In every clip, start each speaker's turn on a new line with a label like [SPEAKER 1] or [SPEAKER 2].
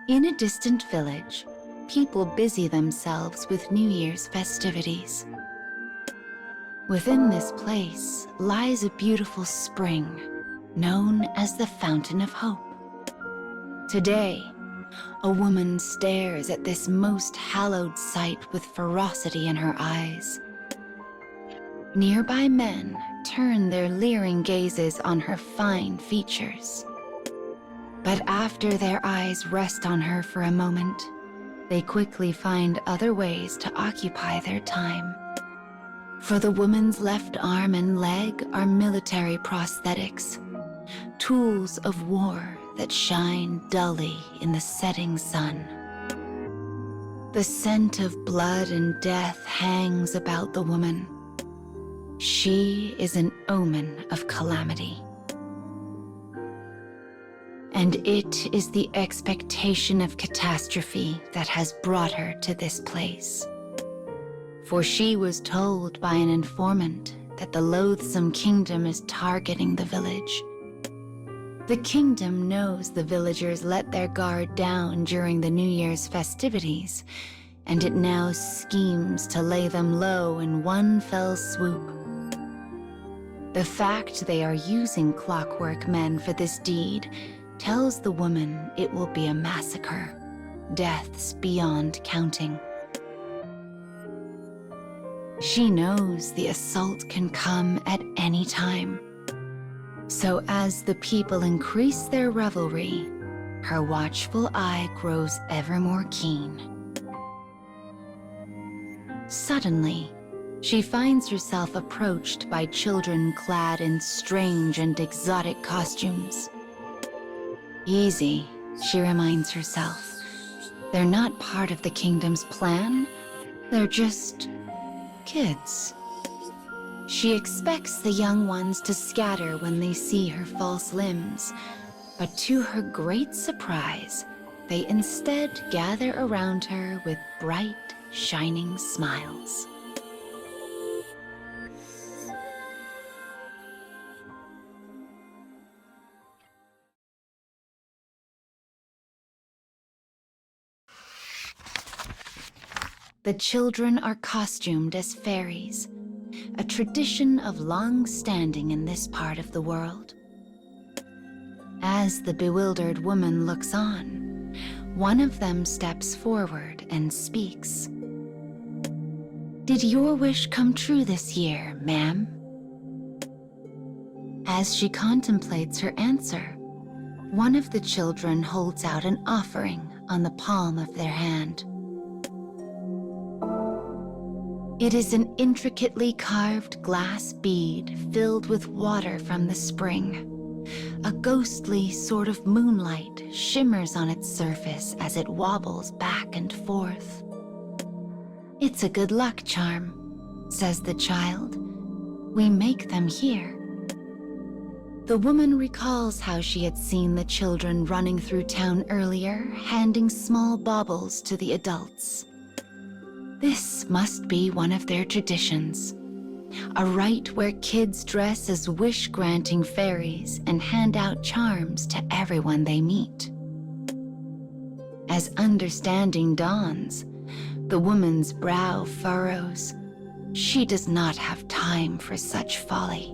[SPEAKER 1] In a distant village, people busy themselves with New Year's festivities. Within this place lies a beautiful spring, known as the Fountain of Hope. Today, a woman stares at this most hallowed sight with ferocity in her eyes. Nearby men turn their leering gazes on her fine features. But after their eyes rest on her for a moment, they quickly find other ways to occupy their time. For the woman's left arm and leg are military prosthetics, tools of war that shine dully in the setting sun. The scent of blood and death hangs about the woman. She is an omen of calamity. And it is the expectation of catastrophe that has brought her to this place. For she was told by an informant that the loathsome kingdom is targeting the village. The kingdom knows the villagers let their guard down during the New Year's festivities, and it now schemes to lay them low in one fell swoop. The fact they are using clockwork men for this deed tells the woman it will be a massacre, deaths beyond counting. She knows the assault can come at any time. So as the people increase their revelry, her watchful eye grows ever more keen. Suddenly, she finds herself approached by children clad in strange and exotic costumes. Easy, she reminds herself. They're not part of the kingdom's plan. They're just kids. She expects the young ones to scatter when they see her false limbs, but to her great surprise, they instead gather around her with bright, shining smiles. The children are costumed as fairies, a tradition of long standing in this part of the world. As the bewildered woman looks on, one of them steps forward and speaks. "Did your wish come true this year, ma'am?" As she contemplates her answer, one of the children holds out an offering on the palm of their hand. It is an intricately carved glass bead filled with water from the spring. A ghostly sort of moonlight shimmers on its surface as it wobbles back and forth. "It's a good luck charm," says the child. "We make them here." The woman recalls how she had seen the children running through town earlier, handing small baubles to the adults. This must be one of their traditions, a rite where kids dress as wish-granting fairies and hand out charms to everyone they meet. As understanding dawns, the woman's brow furrows. She does not have time for such folly.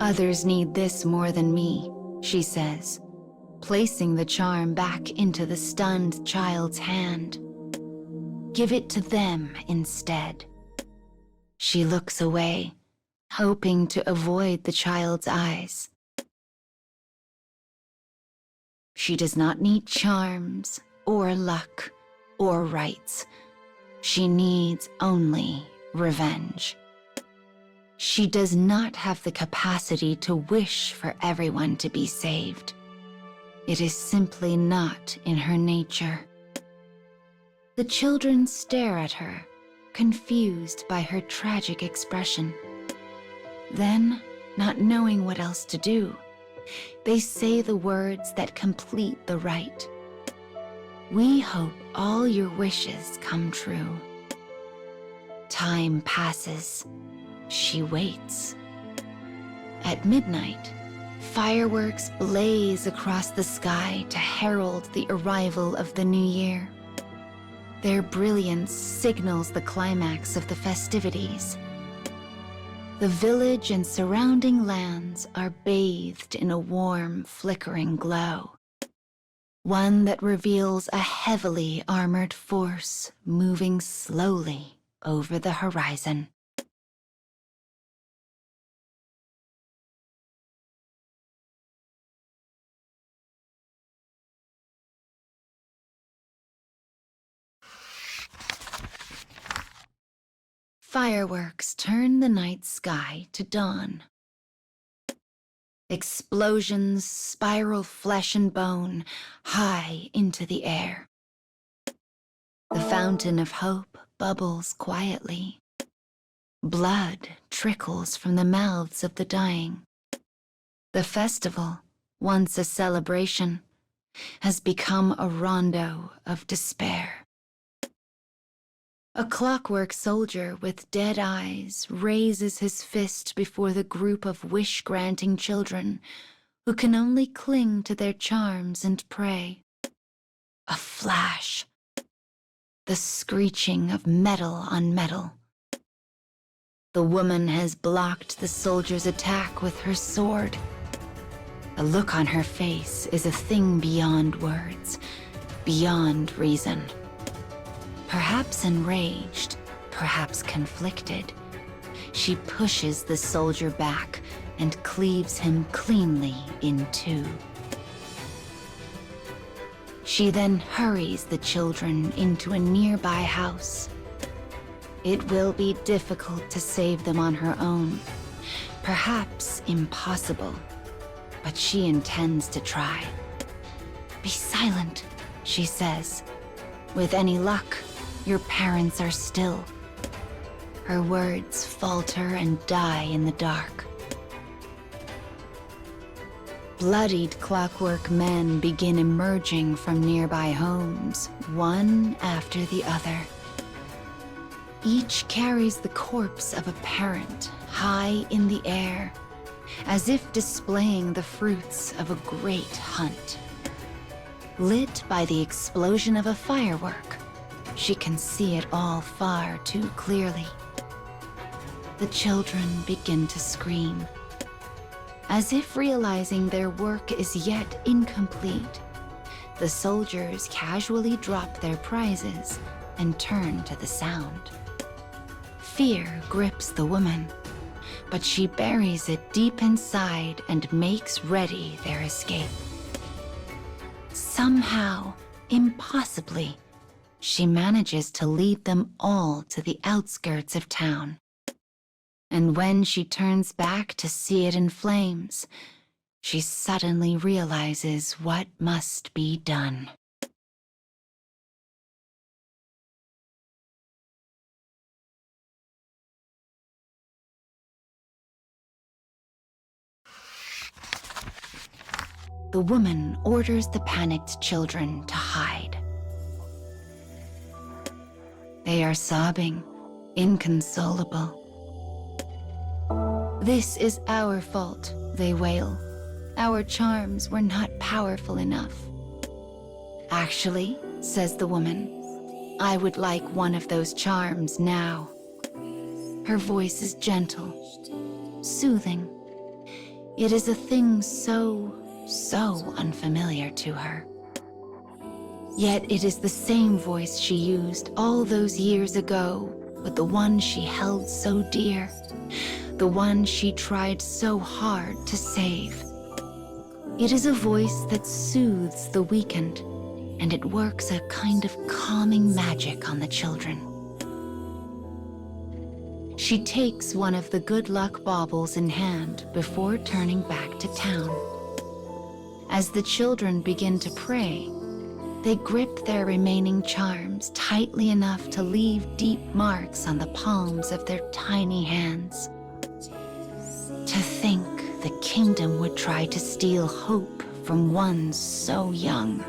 [SPEAKER 1] "Others need this more than me," she says, placing the charm back into the stunned child's hand. "Give it to them instead." She looks away, hoping to avoid the child's eyes. She does not need charms, or luck, or rights. She needs only revenge. She does not have the capacity to wish for everyone to be saved. It is simply not in her nature. The children stare at her, confused by her tragic expression. Then, not knowing what else to do, they say the words that complete the rite. "We hope all your wishes come true." Time passes. She waits. At midnight, Fireworks blaze across the sky to herald the arrival of the new year. Their brilliance signals the climax of the festivities. The village and surrounding lands are bathed in a warm, flickering glow, one that reveals a heavily armored force moving slowly over the horizon. Fireworks turn the night sky to dawn. Explosions spiral flesh and bone high into the air. The fountain of hope bubbles quietly. Blood trickles from the mouths of the dying. The festival, once a celebration, has become a rondo of despair. A clockwork soldier with dead eyes raises his fist before the group of wish-granting children who can only cling to their charms and pray. A flash. The screeching of metal on metal. The woman has blocked the soldier's attack with her sword. The look on her face is a thing beyond words, beyond reason. Perhaps enraged, perhaps conflicted, she pushes the soldier back and cleaves him cleanly in two. She then hurries the children into a nearby house. It will be difficult to save them on her own, perhaps impossible, but she intends to try. "Be silent," she says. "With any luck, your parents are still." Her words falter and die in the dark. Bloodied clockwork men begin emerging from nearby homes, one after the other. Each carries the corpse of a parent high in the air, as if displaying the fruits of a great hunt. Lit by the explosion of a firework, she can see it all far too clearly. The children begin to scream, as if realizing their work is yet incomplete. The soldiers casually drop their prizes and turn to the sound. Fear grips the woman, but she buries it deep inside and makes ready their escape. Somehow, impossibly, she manages to lead them all to the outskirts of town. And when she turns back to see it in flames, she suddenly realizes what must be done. The woman orders the panicked children to hide. They are sobbing, inconsolable. "This is our fault," they wail. "Our charms were not powerful enough." "Actually," says the woman, "I would like one of those charms now." Her voice is gentle, soothing. It is a thing so unfamiliar to her. Yet it is the same voice she used all those years ago, but the one she held so dear, the one she tried so hard to save. It is a voice that soothes the weakened, and it works a kind of calming magic on the children. She takes one of the good luck baubles in hand before turning back to town. As the children begin to pray, they grip their remaining charms tightly enough to leave deep marks on the palms of their tiny hands. To think the kingdom would try to steal hope from one so young.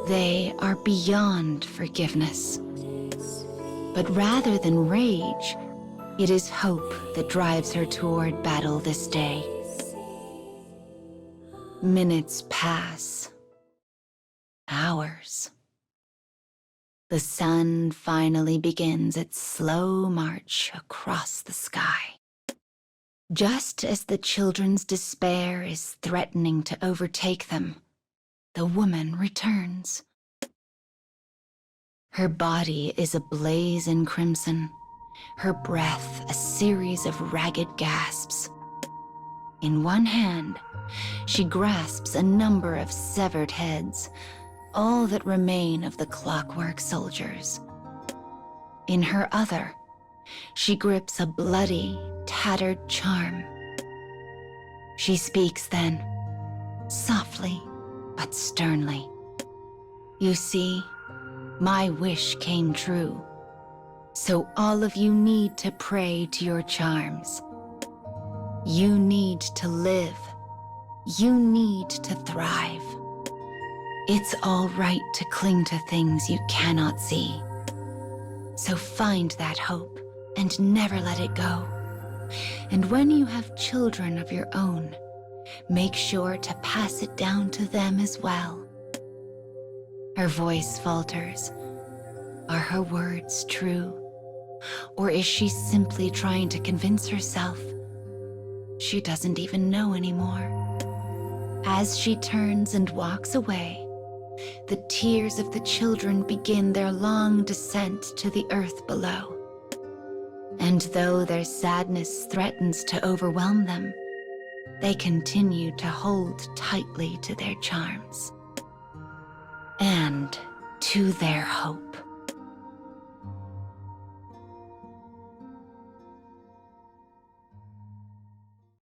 [SPEAKER 1] They are beyond forgiveness. But rather than rage, it is hope that drives her toward battle this day. Minutes pass. Hours. The sun finally begins its slow march across the sky. Just as the children's despair is threatening to overtake them, the woman returns. Her body is ablaze in crimson, her breath a series of ragged gasps. In one hand, she grasps a number of severed heads, all that remain of the clockwork soldiers. In her other, she grips a bloody, tattered charm. She speaks then, softly but sternly. You see, my wish came true, so all of you need to pray to your charms. You need to live. You need to thrive. It's all right to cling to things you cannot see. So find that hope and never let it go. And when you have children of your own, make sure to pass it down to them as well. Her voice falters. Are her words true? Or is she simply trying to convince herself? She doesn't even know anymore. As she turns and walks away, the tears of the children begin their long descent to the earth below. And though their sadness threatens to overwhelm them, they continue to hold tightly to their charms and to their hope.